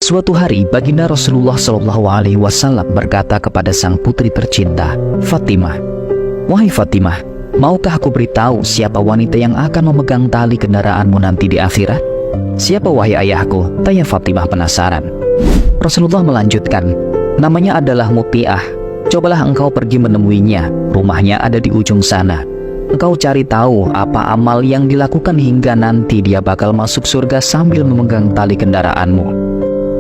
Suatu hari baginda Rasulullah SAW berkata kepada sang putri tercinta, Fatimah, "Wahai Fatimah, maukah aku beritahu siapa wanita yang akan memegang tali kendaraanmu nanti di akhirat?" "Siapa wahai ayahku?" tanya Fatimah penasaran. Rasulullah melanjutkan, "Namanya adalah Muti'ah. Cobalah engkau pergi menemuinya, rumahnya ada di ujung sana. Engkau cari tahu apa amal yang dilakukan hingga nanti dia bakal masuk surga sambil memegang tali kendaraanmu."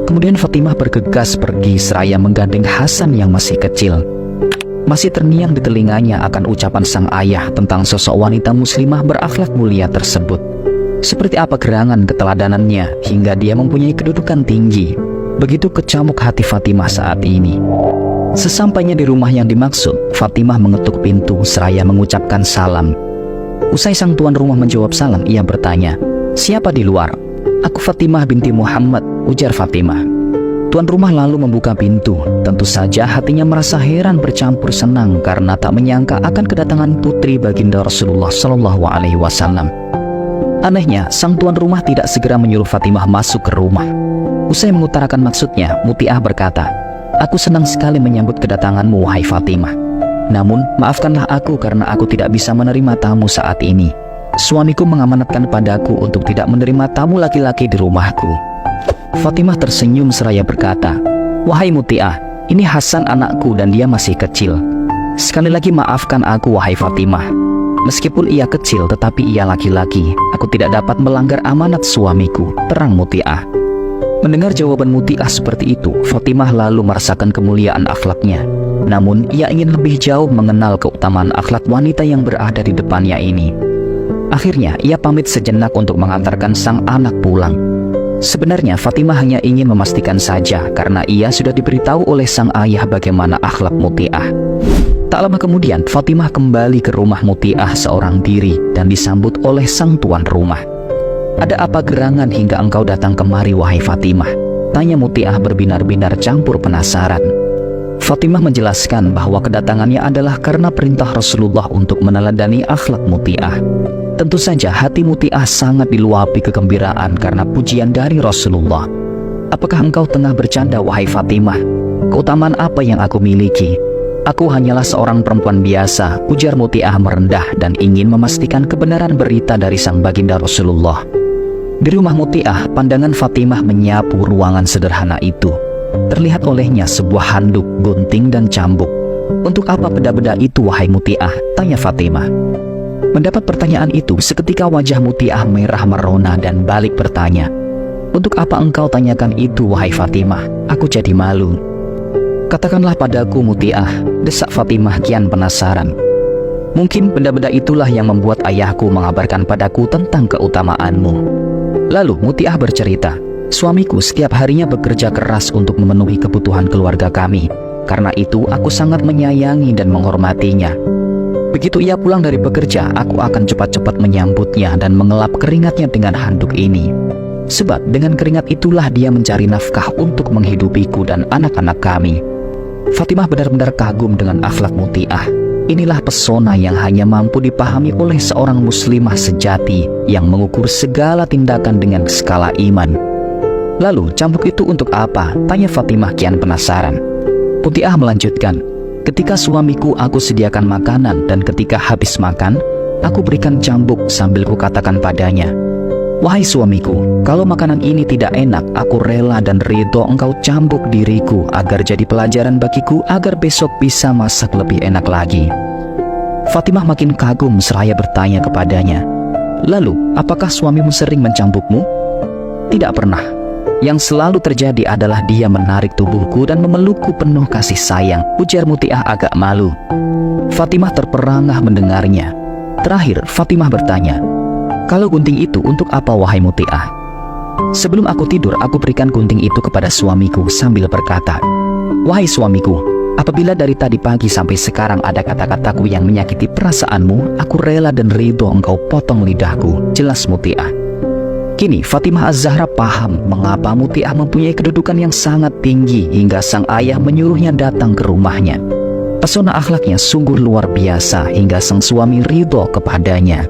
Kemudian Fatimah bergegas pergi seraya menggandeng Hasan yang masih kecil. Masih terngiang di telinganya akan ucapan sang ayah tentang sosok wanita muslimah berakhlak mulia tersebut. Seperti apa gerangan keteladanannya hingga dia mempunyai kedudukan tinggi. Begitu kecamuk hati Fatimah saat ini. Sesampainya di rumah yang dimaksud, Fatimah mengetuk pintu seraya mengucapkan salam. Usai sang tuan rumah menjawab salam, ia bertanya, "Siapa di luar?" "Aku Fatimah binti Muhammad," ujar Fatimah. Tuan rumah lalu membuka pintu. Tentu saja hatinya merasa heran bercampur senang karena tak menyangka akan kedatangan putri baginda Rasulullah SAW. Anehnya, sang tuan rumah tidak segera menyuruh Fatimah masuk ke rumah. Usai mengutarakan maksudnya, Muti'ah berkata, "Aku senang sekali menyambut kedatanganmu, wahai Fatimah. Namun, maafkanlah aku karena aku tidak bisa menerima tamu saat ini. Suamiku mengamanatkan padaku untuk tidak menerima tamu laki-laki di rumahku." Fatimah tersenyum seraya berkata, "Wahai Muti'ah, ini Hasan anakku dan dia masih kecil. Sekali lagi maafkan aku, wahai Fatimah. Meskipun ia kecil tetapi ia laki-laki. Aku tidak dapat melanggar amanat suamiku," terang Muti'ah. Mendengar jawaban Muti'ah seperti itu, Fatimah lalu merasakan kemuliaan akhlaknya. Namun, ia ingin lebih jauh mengenal keutamaan akhlak wanita yang berada di depannya ini. Akhirnya, ia pamit sejenak untuk mengantarkan sang anak pulang. Sebenarnya, Fatimah hanya ingin memastikan saja karena ia sudah diberitahu oleh sang ayah bagaimana akhlak Muti'ah. Tak lama kemudian, Fatimah kembali ke rumah Muti'ah seorang diri dan disambut oleh sang tuan rumah. "Ada apa gerangan hingga engkau datang kemari, wahai Fatimah?" tanya Muti'ah berbinar-binar campur penasaran. Fatimah menjelaskan bahwa kedatangannya adalah karena perintah Rasulullah untuk meneladani akhlak Muti'ah. Tentu saja hati Muti'ah sangat diluapi kegembiraan karena pujian dari Rasulullah. "Apakah engkau tengah bercanda, wahai Fatimah? Keutamaan apa yang aku miliki? Aku hanyalah seorang perempuan biasa," ujar Muti'ah merendah dan ingin memastikan kebenaran berita dari sang baginda Rasulullah. Di rumah Muti'ah, pandangan Fatimah menyapu ruangan sederhana itu. Terlihat olehnya sebuah handuk, gunting dan cambuk. "Untuk apa benda-benda itu, wahai Muti'ah?" tanya Fatimah. Mendapat pertanyaan itu, seketika wajah Muti'ah merah merona dan balik bertanya, "Untuk apa engkau tanyakan itu, wahai Fatimah? Aku jadi malu." "Katakanlah padaku, Muti'ah," desak Fatimah kian penasaran. "Mungkin benda-benda itulah yang membuat ayahku mengabarkan padaku tentang keutamaanmu." Lalu Muti'ah bercerita, "Suamiku setiap harinya bekerja keras untuk memenuhi kebutuhan keluarga kami. Karena itu aku sangat menyayangi dan menghormatinya. Begitu ia pulang dari bekerja, aku akan cepat-cepat menyambutnya dan mengelap keringatnya dengan handuk ini. Sebab dengan keringat itulah dia mencari nafkah untuk menghidupiku dan anak-anak kami." Fatimah benar-benar kagum dengan akhlak Muti'ah. Inilah pesona yang hanya mampu dipahami oleh seorang muslimah sejati yang mengukur segala tindakan dengan skala iman. "Lalu cambuk itu untuk apa?" tanya Fatimah kian penasaran. Muti'ah melanjutkan, "Ketika suamiku aku sediakan makanan dan ketika habis makan, aku berikan cambuk sambil kukatakan padanya, 'Wahai suamiku, kalau makanan ini tidak enak, aku rela dan ridho engkau cambuk diriku agar jadi pelajaran bagiku agar besok bisa masak lebih enak lagi.'" Fatimah makin kagum seraya bertanya kepadanya, "Lalu, apakah suamimu sering mencambukmu?" "Tidak pernah. Yang selalu terjadi adalah dia menarik tubuhku dan memelukku penuh kasih sayang," ujar Muti'ah agak malu. Fatimah terperangah mendengarnya. Terakhir, Fatimah bertanya, "Kalau gunting itu untuk apa, wahai Muti'ah?" "Sebelum aku tidur, aku berikan gunting itu kepada suamiku sambil berkata, 'Wahai suamiku, apabila dari tadi pagi sampai sekarang ada kata-kataku yang menyakiti perasaanmu, aku rela dan ridho engkau potong lidahku,' jelas Muti'ah. Kini Fatimah Az-Zahra paham mengapa Muti'ah mempunyai kedudukan yang sangat tinggi hingga sang ayah menyuruhnya datang ke rumahnya. Pesona akhlaknya sungguh luar biasa hingga sang suami ridho kepadanya.